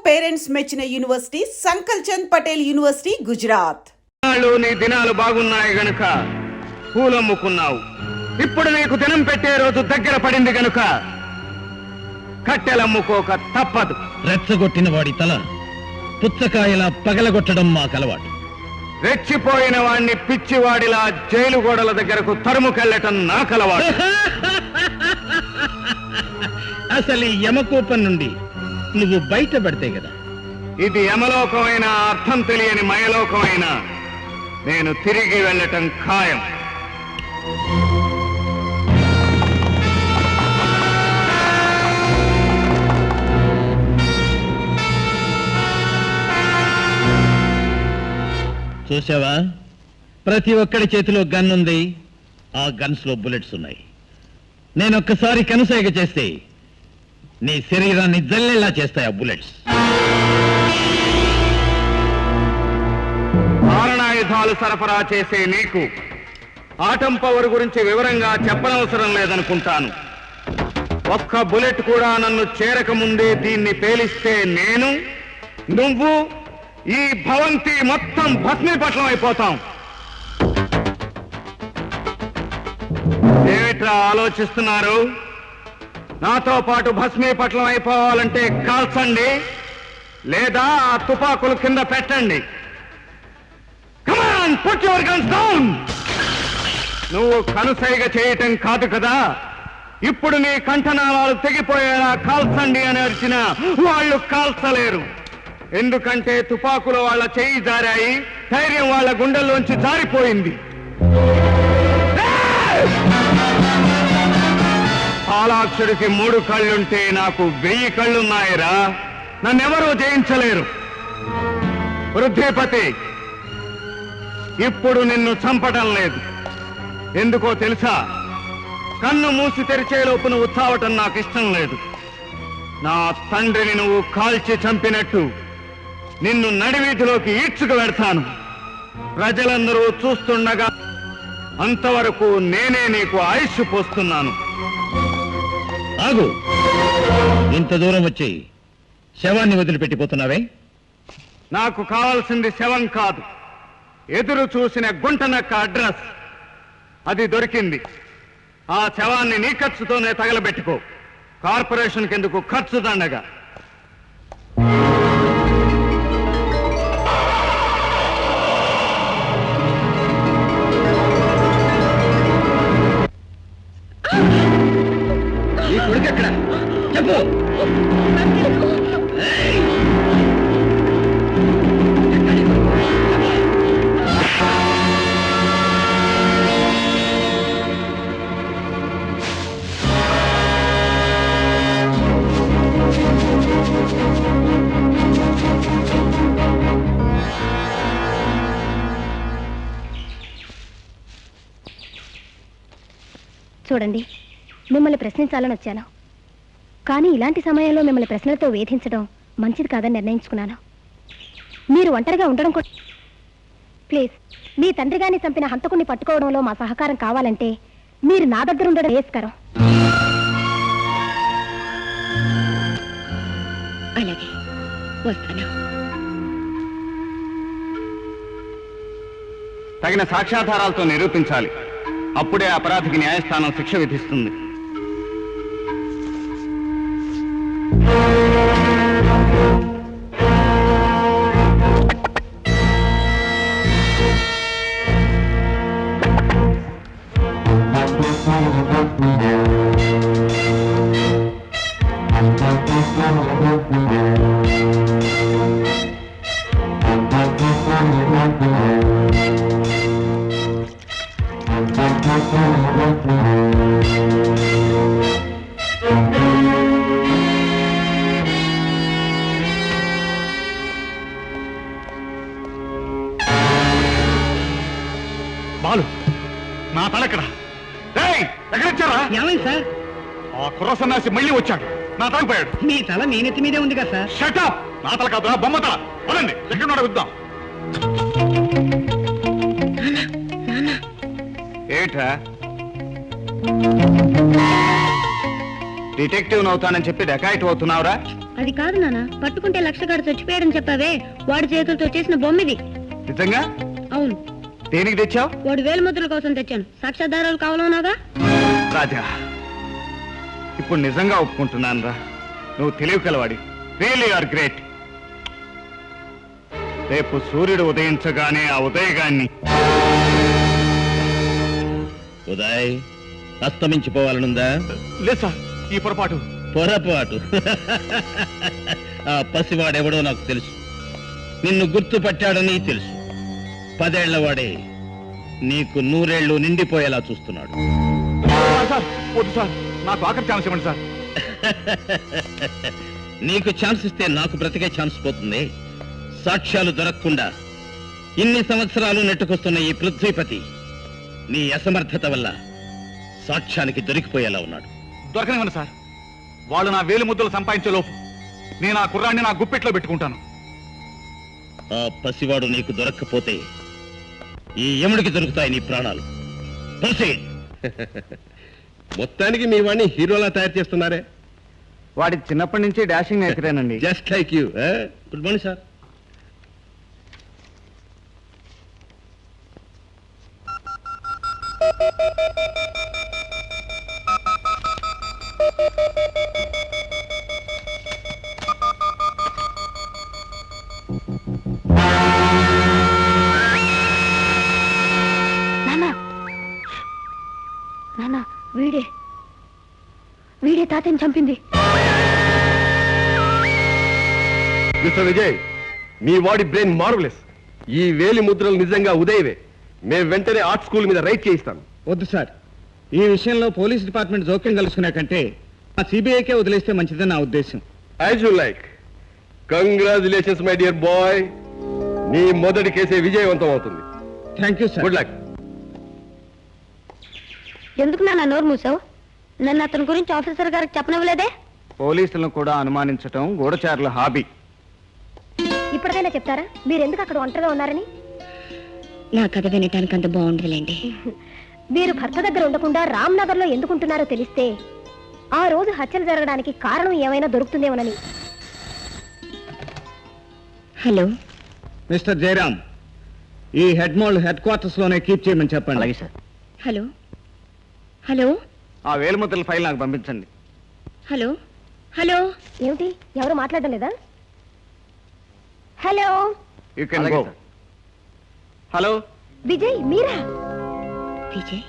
Parents మెచ్చిన university సంకల్ Chand Patel university Gujarat. నీ దినాలు బాగున్నాయి గనుక పూలమ్ముకున్నావు. ఇప్పుడు నీకు దినం పెట్టే రోజు దగ్గర పడింది గనుక కట్టెలమ్ముకోక తప్పదు. రెచ్చగొట్టిన వాడి తల పుచ్చకాయలా పగలగొట్టడం మాకలవాటు. రెచ్చిపోయిన వాణ్ణి పిచ్చివాడిలా జైలు గోడల దగ్గరకు తరుముకెళ్లటం నాకలవాటు. అసలు ఈ యమకూపం నుండి నువ్వు బయటపడితే కదా. ఇది యమలోకమైన అర్థం తెలియని మయలోకమైన నేను తిరిగి వెళ్ళటం ఖాయం. చూసావా, ప్రతి ఒక్కడి చేతిలో గన్ ఉంది. ఆ గన్స్ లో బుల్లెట్స్ ఉన్నాయి. నేనొక్కసారి కనుసైగ చేస్తే నీ శరీరాన్ని జల్లెల్లా చేస్తాయి ఆ బుల్లెట్స్. మారణాయుధాలు సరఫరా చేసే నీకు ఆటం పవర్ గురించి వివరంగా చెప్పనవసరం లేదనుకుంటాను. ఒక్క బుల్లెట్ కూడా నన్ను చేరకముందే దీన్ని పేలిస్తే నేను, నువ్వు, ఈ భవంతి మొత్తం భస్మీపట్నం అయిపోతాం. ఏమిట్రా ఆలోచిస్తున్నారు? నాతో పాటు భస్మీపట్నం అయిపోవాలంటే కాల్చండి, లేదా ఆ తుపాకులు కింద పెట్టండి. Come on, put your guns down. నువ్వు కనుసైగ చేయటం కాదు కదా, ఇప్పుడు నీ కంఠనాళాలు తెగిపోయేలా కాల్చండి అని అరిచిన వాళ్ళు కాల్చలేరు. ఎందుకంటే తుపాకులు వాళ్ళ చేయి జారాయి, ధైర్యం వాళ్ళ గుండెల్లోంచి జారిపోయింది. పాలాక్షుడికి 3 కళ్ళుంటే నాకు 1000 కళ్ళున్నాయిరా. నన్నెవరూ జయించలేరు. వృద్ధిపతి, ఇప్పుడు నిన్ను చంపటం లేదు. ఎందుకో తెలుసా? కన్ను మూసి తెరిచే లోపు నువ్వు చావటం నాకు ఇష్టం లేదు. నా తండ్రిని నువ్వు కాల్చి చంపినట్టు నిన్ను నడివీధిలోకి ఈడ్చుకు పెడతాను. ప్రజలందరూ చూస్తుండగా అంతవరకు నేనే నీకు ఆయుష్ పోస్తున్నాను. ఆగు, ఇంత దూరం వచ్చి శవాన్ని వదిలిపెట్టిపోతున్నావే? నాకు కావాల్సింది శవం కాదు, ఎదురు చూసిన గుంటనక్క అడ్రస్. అది దొరికింది. ఆ శవాన్ని నీ ఖర్చుతోనే తగలబెట్టుకో. కార్పొరేషన్ కిందకు ఖర్చు దండగా. ఈ కొడుకు ఎక్కడ చెప్పు. చూడండి, మిమ్మల్ని ప్రశ్నించాలని వచ్చాను. కానీ ఇలాంటి సమయంలో మిమ్మల్ని ప్రశ్నలతో వేధించడం మంచిది కాదని నిర్ణయించుకున్నాను. మీరు ఒంటరిగా ఉండడం కూడా. ప్లీజ్, మీ తండ్రి గారిని చంపిన హంతకుణ్ణి పట్టుకోవడంలో మా సహకారం కావాలంటే మీరు నా దగ్గర ఉండడం శ్రేయస్కరం. అలాగే వస్తాను. తగిన సాక్ష్యాధారాలతో నిరూపించాలి. అప్పుడే అపరాధికి న్యాయస్థానం శిక్ష విధిస్తుంది. బాలు, నా తలెక్కడ? ఎక్కడొచ్చారా? ఏమైంది సార్? ఆ కుర్ర సన్నాసి మళ్ళీ వచ్చాడు. నా తలపోయాడు. మీ తల మీ నెత్తి మీదే ఉంది కదా సార్. షటప్! నా తల కాదు, బొమ్మ తల. పదండి, ఎక్కడున్నాడో విద్దాం. ఏట్రా, డిటెక్టివ్ అవుతానని చెప్పి డకాయిట్ అవుతున్నావురా? అది కాదు నాన్న, పట్టుకుంటే లక్షగాడు చచ్చిపోయాడని చెప్పావే, వాడి చేతులతో చేసిన బొమ్మిది. నిజంగా? అవును. దేనికి తెచ్చావు? వాడి వేలు ముద్రల కోసం తెచ్చాను. సాక్ష్యాధారాలు కావాలన్నాగా. రాజా, ఇప్పుడు నిజంగా ఒప్పుకుంటున్నాను రా, నువ్వు తెలివి కలవాడి. Really are great. రేపు సూర్యుడు ఉదయించగానే ఆ ఉదయగాన్ని ఉదయ్ అస్తమించిపోవాలనుందా? లేదు సార్, ఈ పొరపాటు. పొరపాటు? ఆ పసివాడెవడో నాకు తెలుసు. నిన్ను గుర్తుపట్టాడని తెలుసు. 10 ఏళ్ల వాడే నీకు 100 ఏళ్ళు నిండిపోయేలా చూస్తున్నాడు. సార్ వద్దు సార్, నాకు ఆఖరి ఛాన్స్ ఇవ్వండి సార్. నీకు ఛాన్స్ ఇస్తే నాకు బ్రతికే ఛాన్స్ పోతుంది. సాక్ష్యాలు దొరకకుండా ఇన్ని సంవత్సరాలు నెట్టుకొస్తున్న ఈ పృథ్వీపతి నీ అసమర్థత వల్ల సాక్ష్యానికి దొరికిపోయేలా ఉన్నాడు. దొరకనివ్వండి సార్. వాళ్ళు నా వేలు ముద్దలు సంపాదించే లోపు నేను ఆ కుర్రాన్ని నా గుప్పెట్లో పెట్టుకుంటాను. ఆ పసివాడు నీకు దొరక్కపోతే ఈ యముడికి దొరుకుతాయి నీ ప్రాణాలు. Proceed. మొత్తానికి మీ వాడిని హీరోలా తయారు చేస్తున్నారే. వాడి చిన్నప్పటి నుంచి డాషింగ్ నేర్చుకురానండి. Just like you. Good morning sir. నాన్న, వీడే తాతని చంపింది. మిస్టర్ విజయ్, మీ వాడి బ్రెయిన్ మార్వలెస్. ఈ వేలి ముద్రలు నిజంగా ఉదయవే. మేము వెంటనే ఆర్ట్ స్కూల్ మీద రైట్ చేయిస్తాను. వద్దు సార్, ఈ విషయంలో పోలీస్ డిపార్ట్మెంట్ జోక్యం కలుసుకునే కంటే ఆ సిబిఐకే వదిలేస్తే మంచిదని నా ఉద్దేశం. As you like. Congratulations my dear bye. నీ మొదటి కేసే విజయవంతం అవుతుంది. Thank you sir. Good luck. ఎందుకు నాన్న నోరు మూసావు? నన్ను అతని గురించి ఆఫీసర్ గారికి చెప్పనివ్వలేదే? పోలీసులను కూడా అనుమానించటం గూఢచారుల హాబీ. ఇప్పటికైనా చెప్తారా మీరు ఎందుకు అక్కడ ఒంటరిగా ఉన్నారని? నా కథ వినటానికి అంత బాగుండదులేండి. మీరు భర్త దగ్గర ఉండకుండా రామ్నగర్ లో ఎందుకుంటున్నారో తెలిస్తే ఆ రోజు హత్యలు జరగడానికి కారణం ఏమైనా దొరుకుతుందేమోనని. హలో మిస్టర్ జయరామ్, ఈ హెడ్ మోల్డ్ హెడ్ క్వార్టర్స్ లోనే కీప్ చేయమని చెప్పండి. అలాగే సార్. హలో హలో ఆ వేలుముద్రల ఫైల్ నాకు పంపించండి. హలో హలో ఏమిటి, ఎవరు మాట్లాడడం లేదా? Hello you can go. Hello Vijay, మీరా? విజయ్,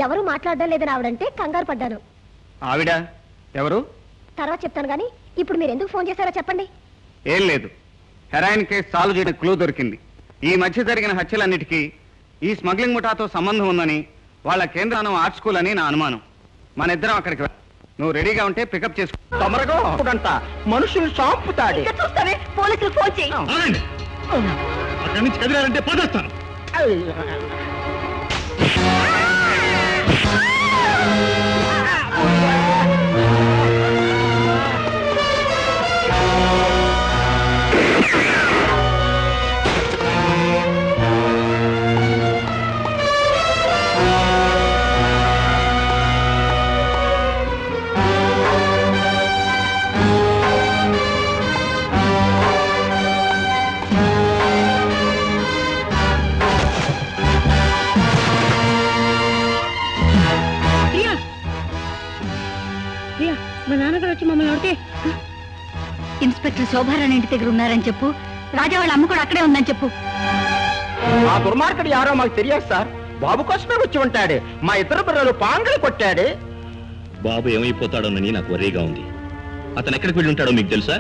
ఎవరు మాట్లాడడం లేదని ఆవిడంటే కంగారు పడ్డాను. ఆవిడ ఎవరు? తర్వాత చెప్తాను గానీ ఇప్పుడు మీరు ఎందుకు ఫోన్ చేశారో చెప్పండి. ఏం లేదు, హెరాయిన్ కేసు సాల్వ్ చేయడం క్లూ దొరికింది. ఈ మధ్య జరిగిన హత్యలన్నిటికీ ఈ స్మగ్లింగ్ ముఠాతో సంబంధం ఉందని వాళ్ళ కేంద్రానం ఆర్ట్ స్కూల్ అని నా అనుమానం. మన ఇద్దరం అక్కడికి నువ్వు రెడీగా ఉంటే పికప్ చేసుకో. మనుషులు చాంపుతాడు. చూస్తానే, పోలీసులు ఫోన్ చేయి. ఆగండి. అక్కడి నుంచి కదిలారంటే పదేస్తాను. మా నాన్నగారు వచ్చి మమ్మల్ని అడితే ఇన్స్పెక్టర్ శోభారాణి ఇంటి దగ్గర ఉన్నారని చెప్పు. రాజా వాళ్ళ అమ్మ కూడా అక్కడే ఉందని చెప్పు. ఆ దుర్మార్గుడు యారో మాకు తెలియదు సార్. బాబు కోసమే వచ్చి ఉంటాడు. మా ఇద్దరు పిల్లలు పాంగలు కొట్టాడు. బాబు ఏమైపోతాడోనని నాకు వరీగా ఉంది. అతను ఎక్కడికి వెళ్ళి ఉంటాడో మీకు తెలుసా?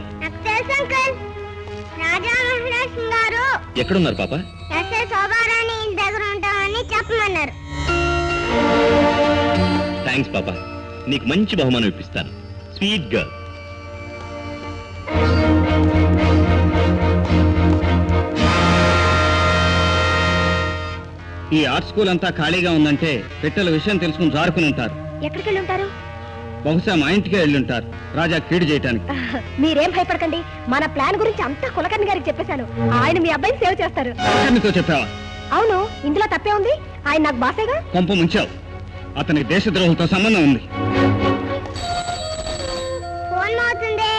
ఎక్కడున్నారు పాప? శోభారాణి ఇంటి దగ్గర ఉంటామని చెప్పమన్నారు. థ్యాంక్స్ పాప, నీకు మంచి బహుమానం ఇప్పిస్తాను. Sweet girl. ఈ ఆర్ట్ స్కూల్ అంతా ఖాళీగా ఉందంటే పిట్టల విషయం తెలుసుకుని జారుకుని ఉంటారు. ఎక్కడికి వెళ్ళి ఉంటారు? బహుశా మా ఇంటికే వెళ్ళి ఉంటారు, రాజా కీడు చేయటానికి. మీరేం భయపడకండి, మన ప్లాన్ గురించి అంతా కులకర్ణి గారికి చెప్పేశాను. ఆయన మీ అబ్బాయిని సేవ్ చేస్తారు. కులకర్ణితో చెప్పావా? అవును, ఇందులో తప్పే ఉంది. ఆయన నాకు బాసేగా. కొంప ముంచావు. అతని దేశద్రోహులతో సంబంధం ఉంది. ఫోన్ అవుతుంది.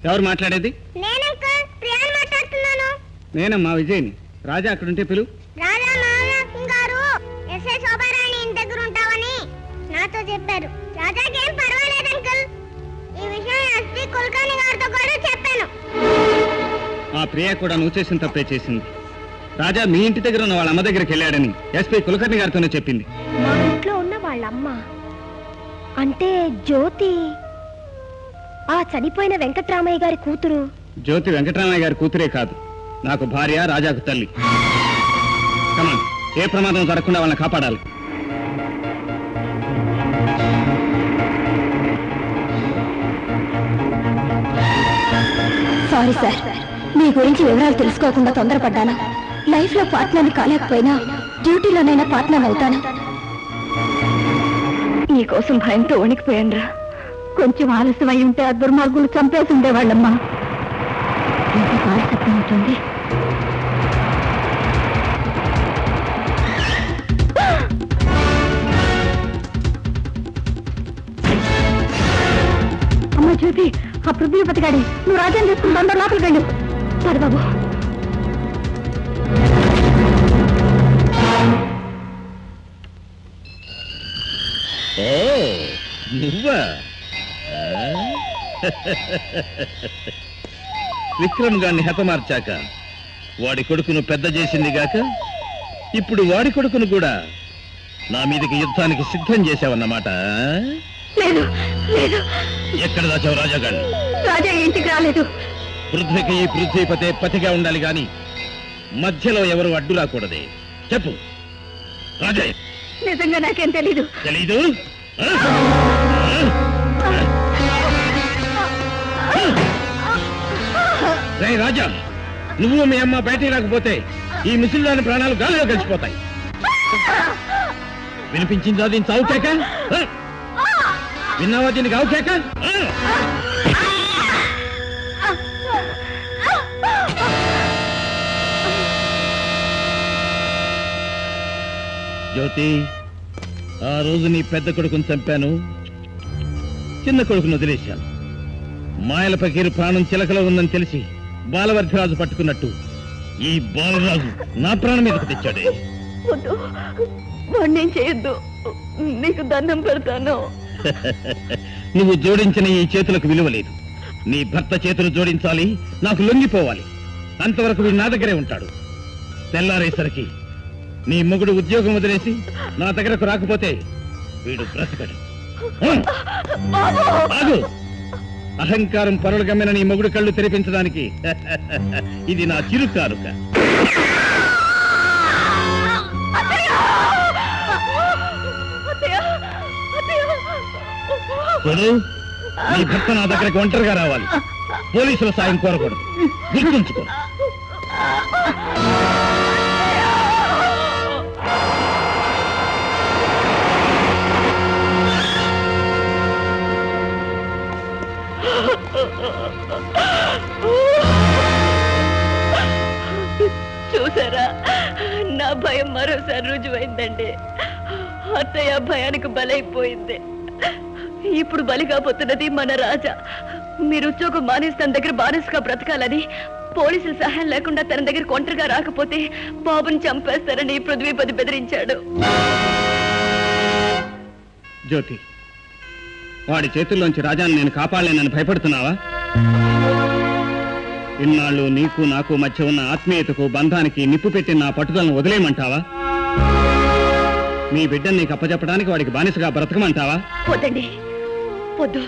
ఎవరు మాట్లాడేది? నేను అంకుల్ ప్రియాని మాట్లాడుతున్నాను. నేనమ్మా విజయ్ని. రాజా అక్కడుంటే పిలు. రాజా మామయ్య గారు ఎస్ఐ శోభారాణి ఇంటి దగ్గర ఉంటావని నాతో చెప్పారు. రాజాకి ఏం పర్వాలేదు అంకుల్. ఈ విషయం ఎస్పీ కుల్కర్ణి గారితో కూడా చెప్పాను. ఆ ప్రియ కూడా నువ్వు చేసిన తప్పే చేసింది. రాజా మీ ఇంటి దగ్గర ఉన్న వాళ్ళ అమ్మ దగ్గరికి వెళ్ళాడని ఎస్పీ కులకర్ణి గారితోనే చెప్పింది. మా ఇంట్లో ఉన్న వాళ్ళమ్మ అంటే జ్యోతి ఆ చనిపోయిన వెంకట్రామయ్య గారి కూతురు. జ్యోతి వెంకటరామయ్య గారి కూతురే కాదు, నాకు భార్య, రాజాకు తల్లి. కమాన్, ఏ ప్రమాదం జరగకుండా వాళ్ళని కాపాడాలి. సారీ సార్, మీ గురించి వివరాలు తెలుసుకోకుండా తొందరపడ్డాను. లైఫ్ లో పార్ట్నర్ని కాలేకపోయినా డ్యూటీలోనైనా పార్ట్నర్ అవుతాను. నీకోసం భయంతో వణికిపోయానురా. కొంచెం ఆలస్యం అయి ఉంటే ఆ దుర్మార్గులు చంపేసి ఉండేవాళ్ళమ్మా. ఎంత కారు శబ్దం ఉంటుంది. అమ్మ జ్యోతి, ఆ పృథ్వీపతి గాడి, నువ్వు రాజ్యం తీసుకుని తొందర లోపలికి వెళ్ళు. సరే బాబు. ఓ నువ్వా? విక్రమ్ గారిని హతమార్చాక వాడి కొడుకును పెద్ద చేసింది గాక ఇప్పుడు వాడి కొడుకును కూడా నా మీదకి యుద్ధానికి సిద్ధం చేశావన్నమాట. లేదు లేదు, ఎక్కడ దాచావు రాజాగాడిని? రాజా ఇంటికి రాలేదు. పృథ్వీకి ఈ పృథ్వీపతే పతిగా ఉండాలి గాని మధ్యలో ఎవరు అడ్డు రాకూడదే. చెప్పు రాజా. నిజంగా నాకేం తెలీదు. తెలీదు? రే రాజా, నువ్వు మీ అమ్మ బయటికి రాకపోతే ఈ ముసలిదాని ప్రాణాలు గాలిలో కలిసిపోతాయి. వినిపించిందా దీని చావుకేక? విన్నావా దీనికి ఆవుకేక? జ్యోతి, ఆ రోజు నీ పెద్ద కొడుకును చంపాను, చిన్న కొడుకును వదిలేశాను. మాయల పకీరు ప్రాణం చిలకలో ఉందని తెలిసి బాలవర్ధరాజు పట్టుకున్నట్టు ఈ బాలరాజు నా ప్రాణం మీదకు తెచ్చాడే. వాణ్ణేం చేయొద్దు, నీకు దండం పెడతాను. నువ్వు జోడించిన ఈ చేతులకు విలువ లేదు. నీ భర్త చేతులు జోడించాలి, నాకు లొంగిపోవాలి. అంతవరకు వీడు నా దగ్గరే ఉంటాడు. తెల్లారేసరికి నీ మొగుడు ఉద్యోగం వదిలేసి నా దగ్గరకు రాకపోతే వీడు బ్రతకడు. ఆగు! అహంకారం పరులు గమ్మిన నీ మొగుడు కళ్ళు తెరిపించడానికి ఇది నా చిరు కానుక. చూడు, నీ భర్త నా దగ్గరకు ఒంటరిగా రావాలి. పోలీసుల సాయం కోరకూడదు, గుర్తుంచుకో. చూసారా, నా భయం మరోసారి రుజువైందండి. అత్తయ్య భయానికి బలైపోయింది. ఇప్పుడు బలిగా పోతున్నది మన రాజా. మీరు ఉద్యోగం మానేసి తన దగ్గర బానిసగా బ్రతకాలని, పోలీసుల సహాయం లేకుండా తన దగ్గర ఒంటరిగా రాకపోతే బాబుని చంపేస్తారని పృథ్వీపతి బెదిరించాడు. జ్యోతి, వాడి చేతుల్లోంచి రాజాను నేను కాపాడలేనని భయపడుతున్నావా? ఇన్నాళ్ళు నీకు నాకు మధ్య ఉన్న ఆత్మీయతకు, బంధానికి నిప్పు పెట్టి నా పట్టుదలను వదిలేయమంటావా? నీ బిడ్డను నీకు అప్పచెప్పడానికి వాడికి బానిసగా బ్రతకమంటావా? వద్దండి, వద్దు.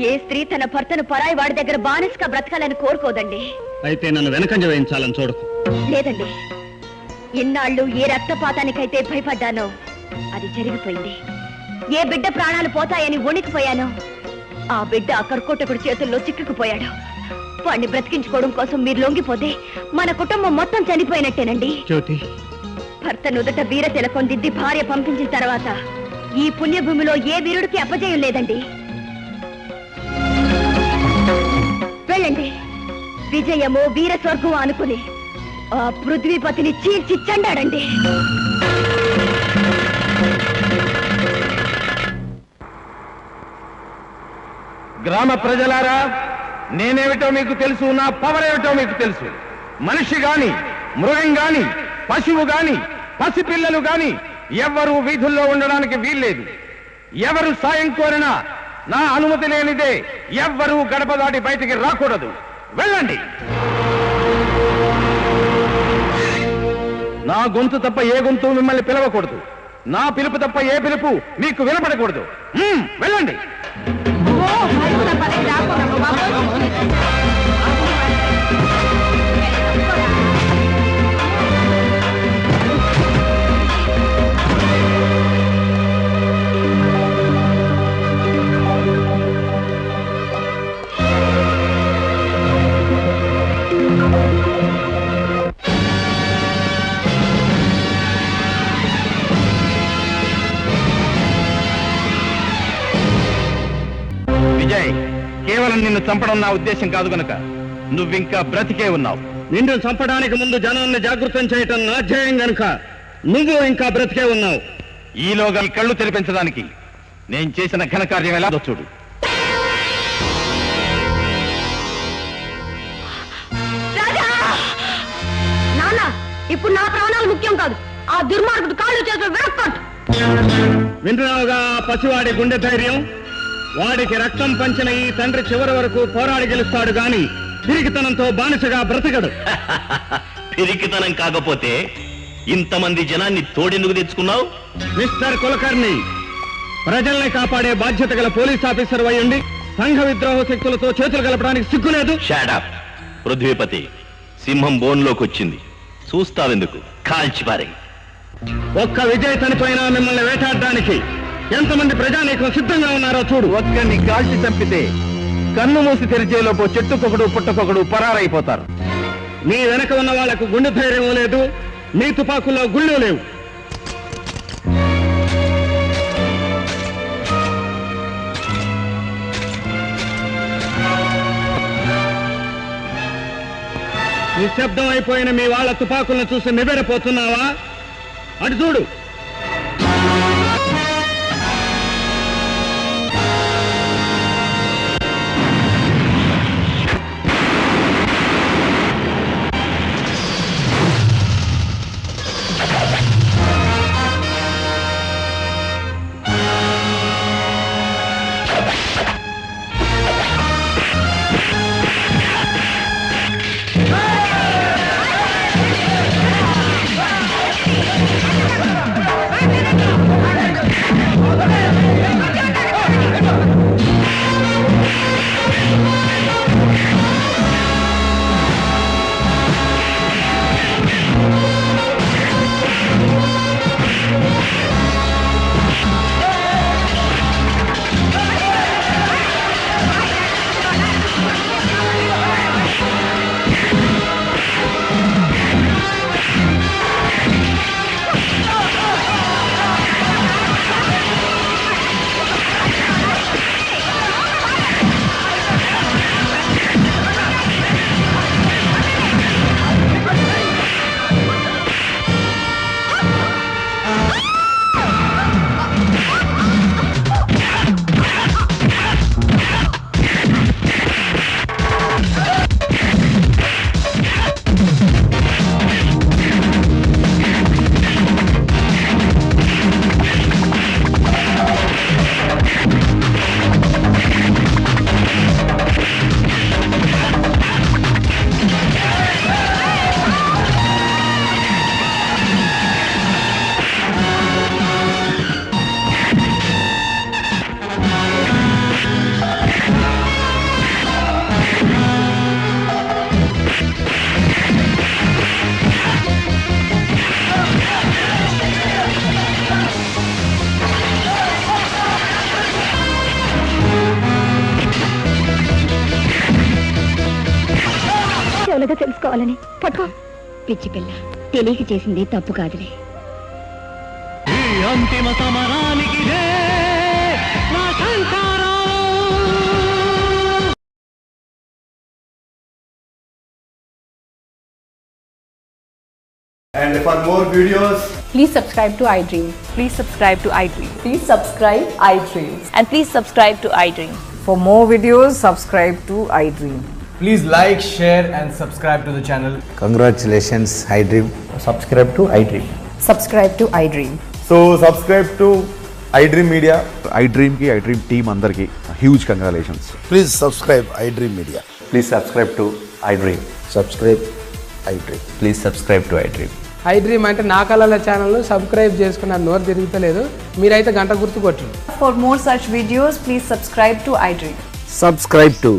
ఏ స్త్రీ తన భర్తను పరాయి వాడి దగ్గర బానిసగా బ్రతకాలని కోరుకోదండి. అయితే నన్ను వెనకంజ వేయించాలని చూడకు. లేదండి, ఇన్నాళ్ళు ఏ రక్తపాతానికైతే భయపడ్డానో అది జరిగిపోయింది. ఏ బిడ్డ ప్రాణాలు పోతాయని వణికిపోయానో ఆ బిడ్డ ఆ కర్కోటకుడి చేతుల్లో చిక్కుకుపోయాడు. వాడిని బ్రతికించుకోవడం కోసం మీరు లొంగిపోతే మన కుటుంబం మొత్తం చనిపోయినట్టేనండి. జ్యోతి, భర్త నుదుట వీర తిలకం దిద్ది భార్య పంపించిన తర్వాత ఈ పుణ్యభూమిలో ఏ వీరుడికి అపజయం లేదండి. వెళ్ళండి, విజయమో వీర స్వర్గం అనుకుని ఆ పృథ్వీపతిని చీల్చి చెండాడండి. గ్రామ ప్రజలారా, నేనేమిటో మీకు తెలుసు, నా పవర్ ఏమిటో మీకు తెలుసు. మనిషి గాని, మృగం గాని, పశువు గాని, పసిపిల్లలు గాని ఎవ్వరూ వీధుల్లో ఉండడానికి వీల్లేదు. ఎవరు సాయం కోరినా నా అనుమతి లేనిదే ఎవ్వరూ గడప దాటి బయటికి రాకూడదు. వెళ్ళండి. నా గొంతు తప్ప ఏ గొంతు మిమ్మల్ని పిలవకూడదు. నా పిలుపు తప్ప ఏ పిలుపు మీకు వినపడకూడదు. వెళ్ళండి. విజయ్, కేవలం నిన్ను చంపడం నా ఉద్దేశం కాదు గనక నువ్వింకా బ్రతికే ఉన్నావు. నిన్ను చంపడానికి ముందు జనాన్ని జాగృతం చేయటం నా ధ్యేయం గనుక నువ్వు ఇంకా బ్రతికే ఉన్నావు. ఈలోగా ఈ కళ్ళు తెరిపించడానికి నేను చేసిన ఘనకార్యం ఎలా చూడు. నాన్న, ఇప్పుడు నా ప్రాణాలు ముఖ్యం కాదు, ఆ దుర్మార్గుడు కాళ్ళు చేతులు విరక్కొట్టు. వింటున్నావుగా ఆ పసివాడి గుండె ధైర్యం. వాడికి రక్తం పంచిన ఈ తండ్రి చివరి వరకు పోరాడి గెలుస్తాడు గాని పిరికితనంతో బానిసగా బ్రతకడు. పిరికితనం కాకపోతే ఇంతమంది జనాన్ని తోడెందుకు తెచ్చుకున్నావు? మిస్టర్ కులకర్ణి, ప్రజల్ని కాపాడే బాధ్యత గల పోలీస్ ఆఫీసర్ అయ్యుండి సంఘ విద్రోహ శక్తులతో చేతులు కలపడానికి సిగ్గులేదు. షాడప్. పృథ్వీపతి, సింహం బోన్లోకి వచ్చింది, చూస్తావెందుకు? కాల్చిపారే. ఒక్క విజయ్ చనిపోయినా మిమ్మల్ని వేటాడడానికి ఎంతమంది ప్రజానీకం సిద్ధంగా ఉన్నారో చూడు. ఒక్కడిని కాల్చి చంపితే కన్ను మూసి తెరిచేలోపు చెట్టుకొకడు పుట్టకొకడు పరారైపోతారు. మీ వెనక ఉన్న వాళ్లకు గుండె ధైర్యం లేదు, మీ తుపాకుల్లో గుళ్ళు లేవు. నిశ్శబ్దం అయిపోయిన మీ వాళ్ళ తుపాకులను చూసి నిబెరపోతున్నావా? అటు చూడు. తెలుసుకోవాలని పట్టుకో. పిచ్చి పిల్ల, తెలియక చేసింది తప్పు కాదులే. అంతిమ సమరానికి And for more videos, Please subscribe to iDream. Please subscribe to iDream. Please subscribe iDream. And please subscribe to iDream. For more videos, subscribe to iDream. Please like, share, and subscribe to the channel. Congratulations, iDream. Subscribe to iDream. Subscribe to iDream. So subscribe to iDream Media. iDream ki iDream team andarki huge congratulations. Please subscribe iDream Media. Please subscribe to iDream. Subscribe iDream. Please subscribe to iDream. iDream అంటే నా కళల channel subscribe చేసుకున్న నోరు తిరుగుతలేదు మీరైతే గంట గుర్తు కొట్టండి. For more such videos, please subscribe to iDream. Subscribe to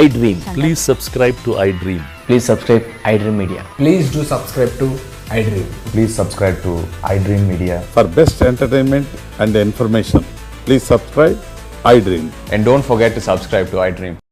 iDream. Please subscribe to iDream. Please subscribe iDream Media. Please do subscribe to iDream. Please subscribe to iDream Media. For best entertainment and information, please subscribe iDream. And don't forget to subscribe to iDream.